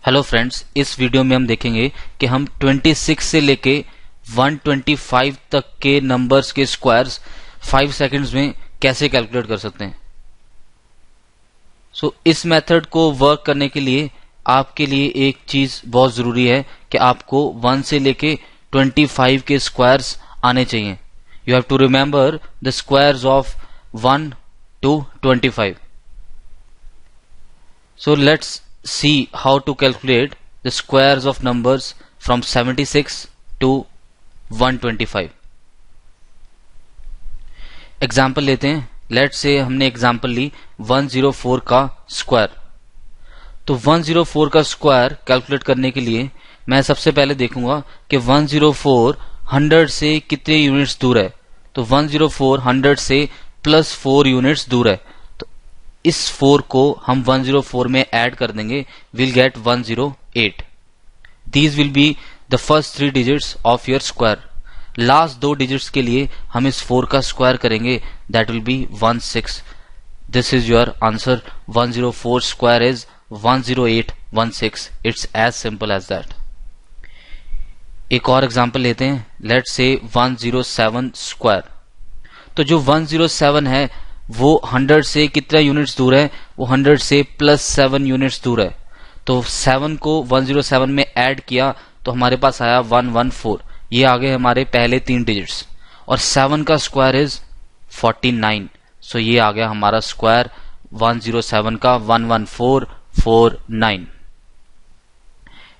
Hello friends, इस video में हम देखेंगे कि हम 26 से लेके 125 तक के नंबर्स के स्क्वायर्स 5 सेकंड्स में कैसे कैलकुलेट कर सकते हैं। इस मेथड को वर्क करने के लिए आपके लिए एक चीज बहुत जरूरी है कि आपको 1 से लेके 25 के स्क्वायर्स आने चाहिए। You have to remember the squares of 1 to 25. So let's see how to calculate the squares of numbers from 76 to 125. Example लेते हैं। लेट्स से हमने एग्जाम्पल ली 104 का स्क्वायर। तो 104 का स्क्वायर कैलकुलेट करने के लिए मैं सबसे पहले देखूंगा कि 104 100 से कितने यूनिट्स दूर है। तो 104 100 से प्लस 4 यूनिट्स दूर है। इस 4 को हम 104 में ऐड कर देंगे, will get 108। These will be the first 3 digits of your square. Last 2 digits के लिए हम इस 4 का स्क्वायर करेंगे, that will be 16। This is your answer. 104 square is 10816। It's as simple as that. एक और एग्जांपल लेते हैं। Let's say 107 square. तो जो 107 है वो 100 से कितना यूनिट्स दूर है, वो 100 से प्लस 7 यूनिट्स दूर है। तो 7 को 107 में ऐड किया तो हमारे पास आया 114। ये आ गए हमारे पहले 3 डिजिट्स। और 7 का स्क्वायर इज 49। सो ये आ गया हमारा स्क्वायर 107 का 11449।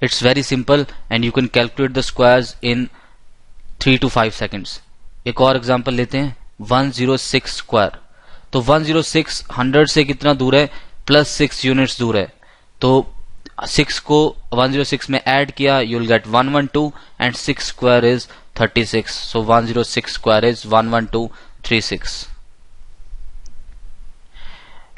It's very simple and you can calculate the squares in 3 to 5 seconds. एक और एग्जांपल लेते हैं 106 स्क्वायर। तो 106 100 से कितना दूर है, प्लस 6 यूनिट्स दूर है। तो 6 को 106 में ऐड किया, you will get 112 and 6 square is 36। So 106 square is 11236।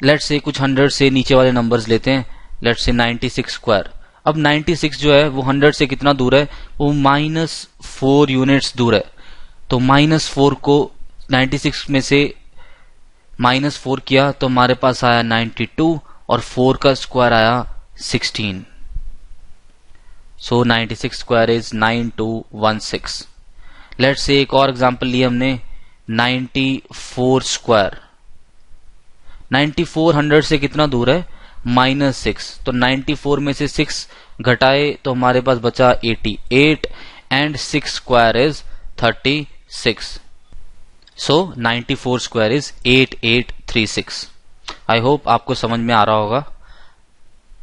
Let's say कुछ 100 से नीचे वाले नंबर्स लेते हैं। Let's say 96 square. अब 96 जो है वो 100 से कितना दूर है, वो -4 यूनिट्स दूर है। तो -4 को 96 में से -4 किया तो हमारे पास आया 92 और 4 का स्क्वायर आया 16। सो 96 स्क्वायर इज 9216। लेट्स से एक और एग्जांपल लिए हमने 94 स्क्वायर। 94 100 से कितना दूर है, -6। तो 94 में से 6 घटाए तो हमारे पास बचा 88 and 6 square is 36। So 94 square is 8836। I hope आपको समझ में आ रहा होगा।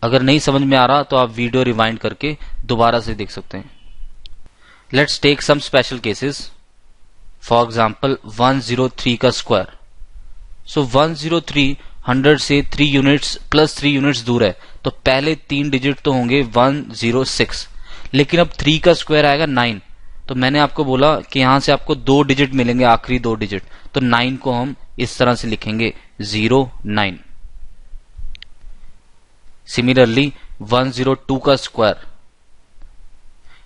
अगर नहीं समझ में आ रहा तो आप वीडियो रिवाइंड करके दोबारा से देख सकते हैं। Let's take some special cases. For example 103 का स्क्वायर। सो 103 100 से 3 यूनिट्स प्लस 3 यूनिट्स दूर है। तो पहले 3 डिजिट तो होंगे 106, लेकिन अब 3 का स्क्वायर आएगा 9। तो मैंने आपको बोला कि यहां से आपको 2 डिजिट मिलेंगे, आखिरी 2 डिजिट। तो 9 को हम इस तरह से लिखेंगे 09। सिमिलरली 102 का स्क्वायर,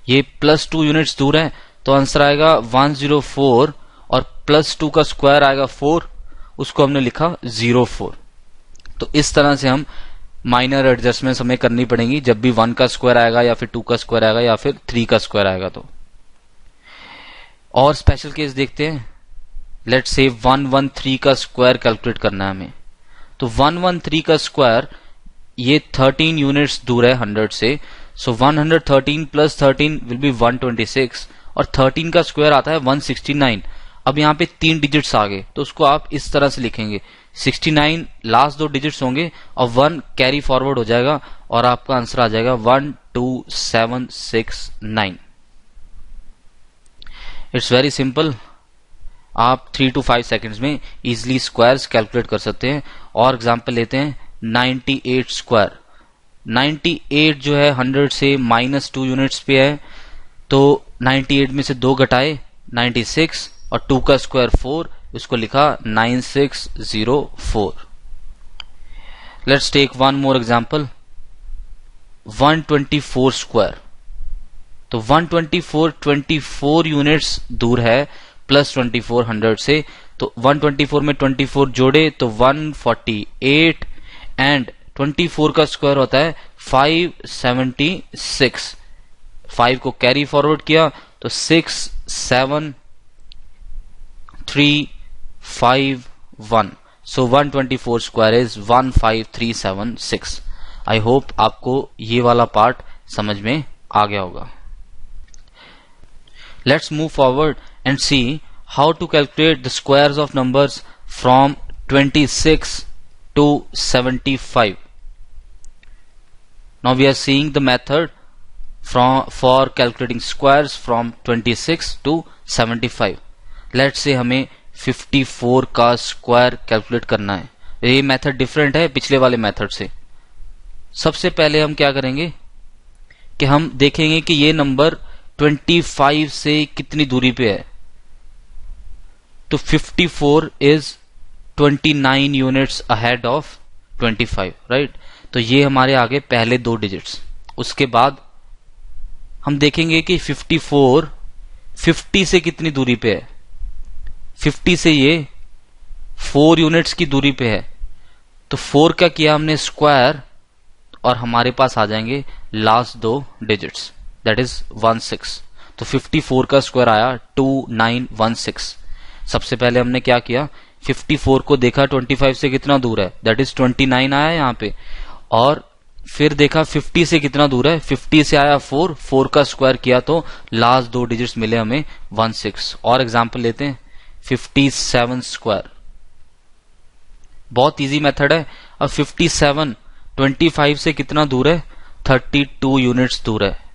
ये प्लस 2 यूनिट्स दूर है। तो आंसर आएगा 104 और प्लस 2 का स्क्वायर आएगा 4, उसको हमने लिखा 04। तो इस तरह से हम माइनर एडजस्टमेंट्स हमें करनी पड़ेंगी जब भी 1 का स्क्वायर आएगा या फिर 2 का स्क्वायर आएगा या फिर 3 का स्क्वायर आएगा। तो और स्पेशल केस देखते हैं। लेट्स से 113 का स्क्वायर कैलकुलेट करना है हमें। तो 113 का स्क्वायर ये 13 यूनिट्स दूर है 100 से। सो 113 प्लस 13 विल बी 126 और 13 का स्क्वायर आता है 169। अब यहाँ पे 3 डिजिट्स आ गए तो उसको आप इस तरह से लिखेंगे 69 लास्ट 2 डिजिट्स होंगे और 1 कैरी फॉरवर्ड हो जाएगा और आपका आंसर आ जाएगा 12769। It's very simple. आप 3 to 5 सेकेंड्स में इजिली स्क्वायर्स कैलकुलेट कर सकते हैं। और एग्जांपल लेते हैं 98 स्क्वायर। 98 जो है 100 से -2 यूनिट्स पे है। तो 98 में से 2 घटाए 96 और 2 का स्क्वायर 4, उसको लिखा 9604। Let's take one more example 124 square. तो 124 24 यूनिट्स दूर है प्लस 24 100 से। तो 124 में 24 जोड़े तो 148 एंड 24 का स्क्वायर होता है 576, 5 को कैरी फॉरवर्ड किया तो 6 7 3 5 1, so 124 square is 15376। I hope आपको ये वाला पार्ट समझ में आ गया होगा। Let's move forward and see how to calculate the squares of numbers from 26 to 75. Now we are seeing the method for calculating squares from 26 to 75. Let's say हमें 54 का स्क्वायर कैलकुलेट करना है। ये मेथड डिफरेंट है पिछले वाले method से। सबसे पहले हम क्या करेंगे कि हम देखेंगे कि ये नंबर 25 से कितनी दूरी पे है। तो 54 is 29 units ahead of 25, right. तो ये हमारे आगे पहले दो डिजिट्स। उसके बाद हम देखेंगे कि 54 50 से कितनी दूरी पे है। 50 से ये 4 यूनिट्स की दूरी पे है। तो 4 का किया हमने स्क्वायर और हमारे पास आ जाएंगे लास्ट दो डिजिट्स, दैट इज 16। तो 54 का स्क्वायर आया 2916। सबसे पहले हमने क्या किया, 54 को देखा 25 से कितना दूर है, दैट इज 29 आया यहाँ पे। और फिर देखा 50 से कितना दूर है, 50 से आया 4, 4 का स्क्वायर किया तो लास्ट दो डिजिट्स मिले हमें 16। और एग्जांपल लेते हैं 57 स्क्वायर, बहुत इजी मेथड है। अब 57 25 से कितना दूर है, 32 यूनिट्स दूर है।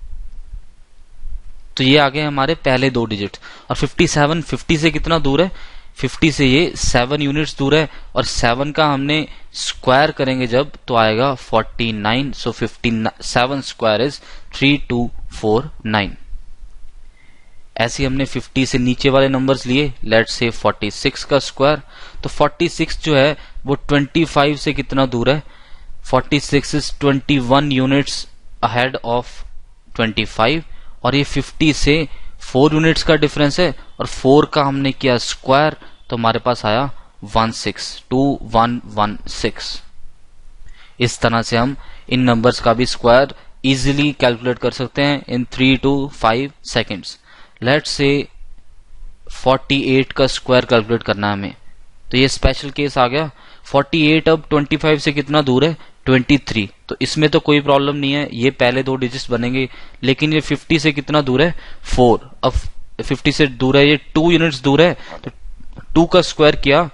तो ये आ गए हमारे पहले दो डिजिट। और 57 50 से कितना दूर है, 50 से ये 7 यूनिट्स दूर है। और 7 का हमने स्क्वायर करेंगे जब तो आएगा 49। सो 57 स्क्वायर इज 3249। ऐसे हमने 50 से नीचे वाले नंबर्स लिए। लेट्स से 46 का स्क्वायर, तो 46 जो है वो 25 से कितना दूर है, 46 इज 21 यूनिट्स अहेड ऑफ 25। और ये 50 से 4 यूनिट्स का डिफरेंस है और 4 का हमने किया स्क्वायर तो हमारे पास आया 2116। इस तरह से हम इन नंबर्स का भी स्क्वायर इजीली कैलकुलेट कर सकते हैं इन 3 to 5 सेकेंड्स। लेट्स से 48 का स्क्वायर कैलकुलेट करना है हमें, तो ये स्पेशल केस आ गया। 48 अब 25 से कितना दूर है, 23। तो इसमें तो कोई प्रॉब्लम नहीं है, ये पहले दो डिजिट्स बनेंगे। लेकिन ये 50 से कितना दूर है, 4। अब 50 से दूर है, ये 2 यूनिट्स दूर है। तो 2 का स्क्वायर किया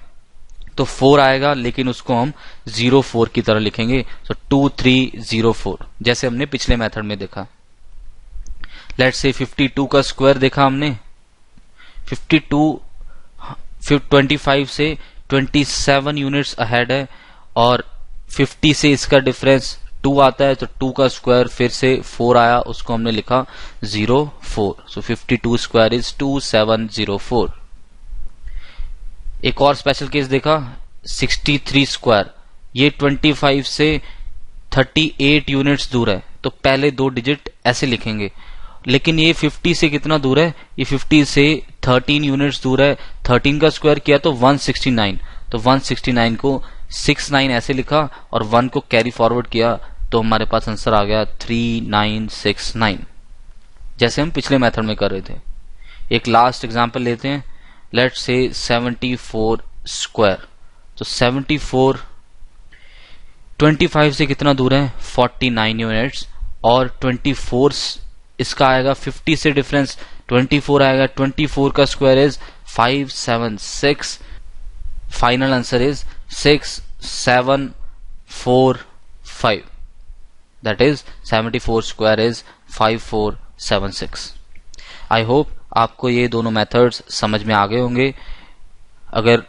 तो 4 आएगा, लेकिन उसको हम 04 की तरह लिखेंगे। तो 2304, जैसे हमने पिछले मेथड में देखा। लेट्स से 52 का स्क्वायर देखा हमने। 52 25 से 27 यूनिट्स अहेड है और 50 से इसका डिफरेंस 2 आता है। तो 2 का स्क्वायर फिर से 4 आया, उसको हमने लिखा 04। सो 52 स्क्वायर इज 2704। एक और स्पेशल केस देखा 63 स्क्वायर। ये 25 से 38 यूनिट्स दूर है, तो पहले दो डिजिट ऐसे लिखेंगे। लेकिन ये 50 से कितना दूर है, ये 50 से 13 यूनिट्स दूर है। 13 का स्क्वायर किया तो 169। तो 169 को 69 ऐसे लिखा और 1 को कैरी फॉरवर्ड किया तो हमारे पास आंसर आ गया 3969, जैसे हम पिछले मेथड में कर रहे थे। एक लास्ट एग्जांपल लेते हैं। Let's say 74 square. तो 74 25 से कितना दूर है, 49 यूनिट्स। और 24 इसका आएगा 50 से डिफरेंस 24 आएगा। 24 का square is 576। Final answer is 6745, that is 74 square is 5476। I hope आपको ये दोनों मेथड्स समझ में आ गए होंगे। अगर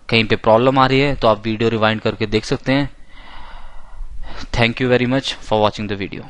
कहीं पे प्रॉब्लम आ रही है तो आप वीडियो रिवाइंड करके देख सकते हैं। Thank you very much for watching the video.